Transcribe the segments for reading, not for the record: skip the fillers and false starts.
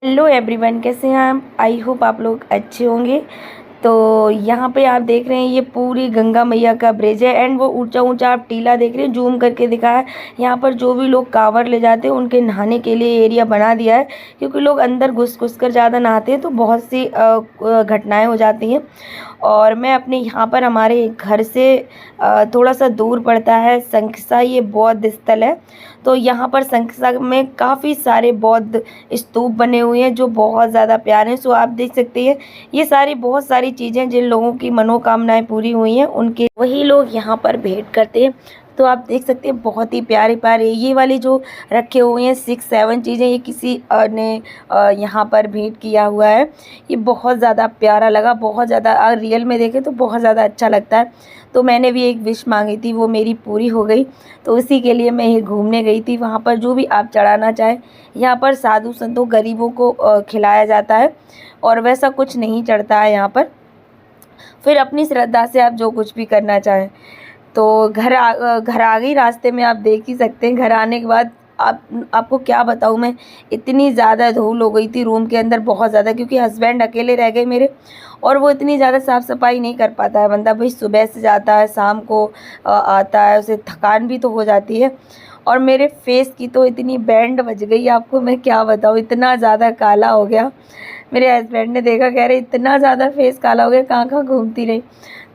Hello everyone, कैसे हैं आप? आई होप आप लोग अच्छे होंगे। तो यहाँ पे आप देख रहे हैं ये पूरी गंगा मैया का ब्रिज है एंड वो ऊंचा ऊंचा आप टीला देख रहे हैं, जूम करके दिखाया है। यहाँ पर जो भी लोग कांवड़ ले जाते हैं उनके नहाने के लिए एरिया बना दिया है, क्योंकि लोग अंदर घुस घुस कर ज़्यादा नहाते हैं तो बहुत सी घटनाएं हो जाती हैं। और मैं अपने यहाँ पर हमारे घर से थोड़ा सा दूर पड़ता है शंखसा, ये बौद्ध स्थल है। तो यहाँ पर शंखसा में काफ़ी सारे बौद्ध स्तूप बने हुए हैं जो बहुत ज़्यादा प्यारे हैं। सो आप देख सकते हैं ये सारी बहुत सारी चीज़ें जिन लोगों की मनोकामनाएं पूरी हुई हैं उनके वही लोग यहाँ पर भेंट करते हैं। तो आप देख सकते हैं बहुत ही प्यारे प्यारे ये वाली जो रखे हुए हैं 6-7 चीज़ें, ये किसी ने यहाँ पर भेंट किया हुआ है। ये बहुत ज़्यादा प्यारा लगा, बहुत ज़्यादा रियल में देखें तो बहुत ज़्यादा अच्छा लगता है। तो मैंने भी एक विश मांगी थी, वो मेरी पूरी हो गई। तो इसी के लिए मैं ये घूमने गई थी। वहाँ पर जो भी आप चढ़ाना चाहें, यहाँ पर साधु संतों गरीबों को खिलाया जाता है और वैसा कुछ नहीं चढ़ता है यहाँ पर। फिर अपनी श्रद्धा से आप जो कुछ भी करना चाहें। तो घर आ गई, रास्ते में आप देख ही सकते हैं। घर आने के बाद आपको क्या बताऊँ मैं, इतनी ज़्यादा धूल हो गई थी रूम के अंदर, बहुत ज़्यादा, क्योंकि हस्बैंड अकेले रह गए मेरे और वो इतनी ज़्यादा साफ़ सफाई नहीं कर पाता है। बंदा भाई सुबह से जाता है, शाम को आता है, उसे थकान भी तो हो जाती है। और मेरे फेस की तो इतनी बैंड बज गई, आपको मैं क्या बताऊँ, इतना ज़्यादा काला हो गया। मेरे हस्बैंड ने देखा, कह रहे इतना ज़्यादा फेस काला हो गया, कहाँ कहाँ घूमती रही।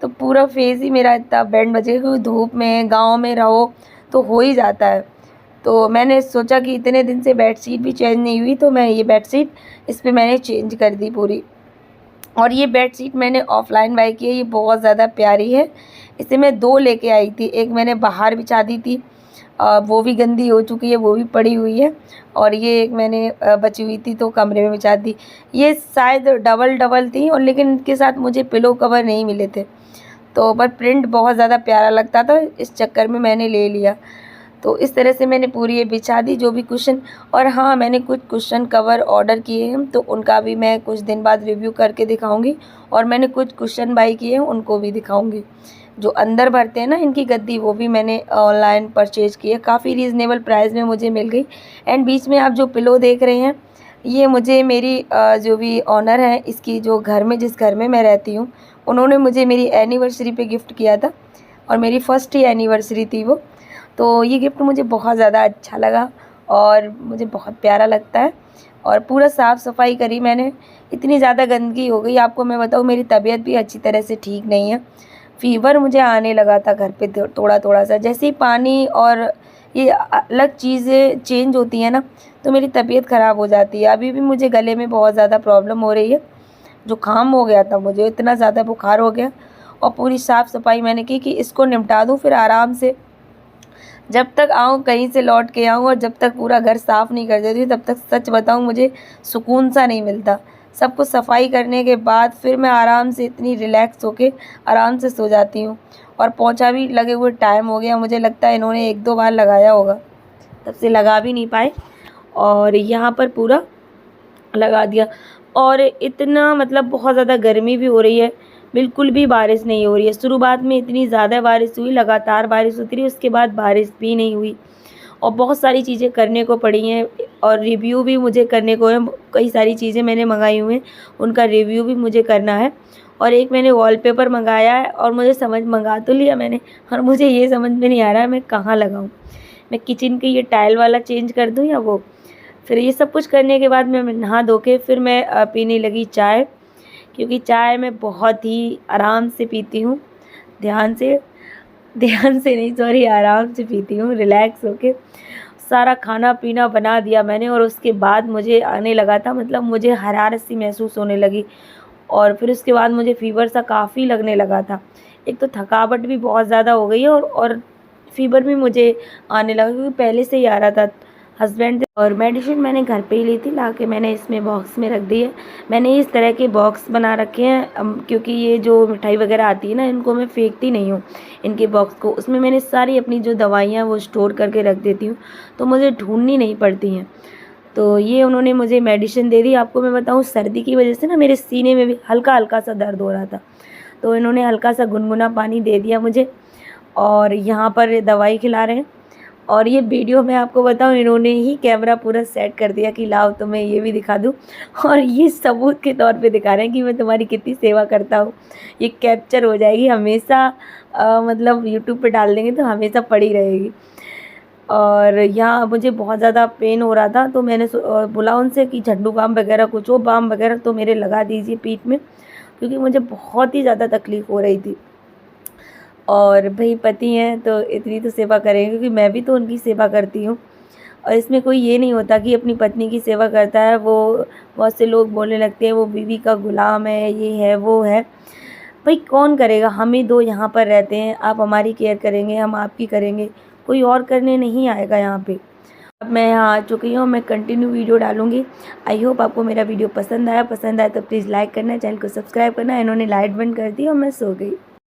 तो पूरा फेस ही मेरा इतना बैंड बज गया, क्योंकि धूप में गाँव में रहो तो हो ही जाता है। तो मैंने सोचा कि इतने दिन से बेडशीट भी चेंज नहीं हुई, तो मैं ये बेडशीट इस पर मैंने चेंज कर दी पूरी। और ये बेडशीट मैंने ऑफ़लाइन बाय की है, ये बहुत ज़्यादा प्यारी है। इसे मैं 2 लेके आई थी, एक मैंने बाहर बिछा दी थी, वो भी गंदी हो चुकी है, वो भी पड़ी हुई है। और ये एक मैंने बची हुई थी तो कमरे में बिछा दी। ये शायद डबल डबल थी, और लेकिन इनके साथ मुझे पिलो कवर नहीं मिले थे। तो पर प्रिंट बहुत ज़्यादा प्यारा लगता था, इस चक्कर में मैंने ले लिया। तो इस तरह से मैंने पूरी ये बिछा दी जो भी कुशन। और हाँ, मैंने कुछ कुशन कवर ऑर्डर किए हैं, तो उनका भी मैं कुछ दिन बाद रिव्यू करके दिखाऊंगी। और मैंने कुछ कुशन बाई किए हैं, उनको भी दिखाऊंगी। जो अंदर भरते हैं ना इनकी गद्दी, वो भी मैंने ऑनलाइन परचेज़ की है, काफ़ी रीज़नेबल प्राइस में मुझे मिल गई। एंड बीच में आप जो पिलो देख रहे हैं, ये मुझे मेरी जो भी ऑनर है इसकी, जो घर में जिस घर में मैं रहती हूँ, उन्होंने मुझे मेरी एनिवर्सरी पे गिफ्ट किया था, और मेरी फ़र्स्ट ही एनिवर्सरी थी वो। तो ये गिफ्ट मुझे बहुत ज़्यादा अच्छा लगा और मुझे बहुत प्यारा लगता है। और पूरा साफ़ सफाई करी मैंने, इतनी ज़्यादा गंदगी हो गई, आपको मैं बताऊँ मेरी तबीयत भी अच्छी तरह से ठीक नहीं है। फ़ीवर मुझे आने लगा था घर पे थोड़ा थोड़ा सा, जैसे ही पानी और ये अलग चीज़ें चेंज होती हैं ना, तो मेरी तबीयत ख़राब हो जाती है। अभी भी मुझे गले में बहुत ज़्यादा प्रॉब्लम हो रही है, जुकाम हो गया था मुझे, इतना ज़्यादा बुखार हो गया। और पूरी साफ़ सफाई मैंने की कि इसको निपटा दूँ, फिर आराम से जब तक आऊँ, कहीं से लौट के आऊँ, और जब तक पूरा घर साफ़ नहीं कर देती तब तक सच बताऊँ मुझे सुकून सा नहीं मिलता। सब कुछ सफाई करने के बाद फिर मैं आराम से इतनी रिलैक्स होके आराम से सो जाती हूँ। और पोंछा भी लगे हुए टाइम हो गया, मुझे लगता है इन्होंने 1-2 बार लगाया होगा, तब से लगा भी नहीं पाए। और यहाँ पर पूरा लगा दिया। और इतना मतलब बहुत ज़्यादा गर्मी भी हो रही है, बिल्कुल भी बारिश नहीं हो रही है। शुरुआत में इतनी ज़्यादा बारिश हुई, लगातार बारिश होती रही, उसके बाद बारिश भी नहीं हुई। और बहुत सारी चीज़ें करने को पड़ी हैं, और रिव्यू भी मुझे करने को है। कई सारी चीज़ें मैंने मंगाई हुई हैं, उनका रिव्यू भी मुझे करना है। और एक मैंने वॉलपेपर मंगाया है, और मुझे मंगा तो लिया मैंने, और मुझे ये समझ में नहीं आ रहा है मैं कहाँ लगाऊँ। मैं किचन की ये टाइल वाला चेंज कर दूँ या वो। फिर ये सब कुछ करने के बाद मैं नहा धो के फिर मैं पीने लगी चाय, क्योंकि चाय मैं बहुत ही आराम से पीती हूँ, ध्यान से ध्यान से नहीं, सॉरी, आराम से पीती हूँ, रिलैक्स होके। सारा खाना पीना बना दिया मैंने, और उसके बाद मुझे आने लगा था, मतलब मुझे हरारत सी महसूस होने लगी। और फिर उसके बाद मुझे फ़ीवर सा काफ़ी लगने लगा था। एक तो थकावट भी बहुत ज़्यादा हो गई है, और फ़ीवर भी मुझे आने लगा, क्योंकि पहले से ही आ रहा था। हस्बैंड और मेडिसिन मैंने घर पे ही ली थी, लाके मैंने इसमें बॉक्स में रख दी है। मैंने इस तरह के बॉक्स बना रखे हैं, क्योंकि ये जो मिठाई वगैरह आती है ना, इनको मैं फेंकती नहीं हूँ, इनके बॉक्स को। उसमें मैंने सारी अपनी जो दवाइयाँ वो स्टोर करके रख देती हूँ, तो मुझे ढूंढनी नहीं पड़ती हैं। तो ये उन्होंने मुझे मेडिसिन दे दी। आपको मैं बताऊँ, सर्दी की वजह से ना मेरे सीने में भी हल्का हल्का सा दर्द हो रहा था, तो इन्होंने हल्का सा गुनगुना पानी दे दिया मुझे, और यहाँ पर दवाई खिला रहे हैं। और ये वीडियो मैं आपको बताऊँ, इन्होंने ही कैमरा पूरा सेट कर दिया कि लाओ तुम्हें ये भी दिखा दूँ, और ये सबूत के तौर पे दिखा रहे हैं कि मैं तुम्हारी कितनी सेवा करता हूँ। ये कैप्चर हो जाएगी हमेशा, मतलब यूट्यूब पे डाल देंगे तो हमेशा पड़ी रहेगी। और यहाँ मुझे बहुत ज़्यादा पेन हो रहा था, तो मैंने बोला उनसे कि झंडू बाम वगैरह कुछ हो, बाम वगैरह तो मेरे लगा दीजिए पीठ में, क्योंकि मुझे बहुत ही ज़्यादा तकलीफ़ हो रही थी। और भाई पति हैं तो इतनी तो सेवा करेंगे, क्योंकि मैं भी तो उनकी सेवा करती हूँ। और इसमें कोई ये नहीं होता कि अपनी पत्नी की सेवा करता है वो, बहुत से लोग बोलने लगते हैं वो बीवी का गुलाम है, ये है वो है। भाई कौन करेगा, हम ही दो यहाँ पर रहते हैं, आप हमारी केयर करेंगे, हम आपकी करेंगे, कोई और करने नहीं आएगा यहाँ पे। अब मैं यहाँ आ चुकी हूँ, मैं कंटिन्यू वीडियो डालूँगी। आई होप आपको मेरा वीडियो पसंद आया तो प्लीज़ लाइक करना, चैनल को सब्सक्राइब करना। इन्होंने लाइट बंद कर दी और मैं सो गई।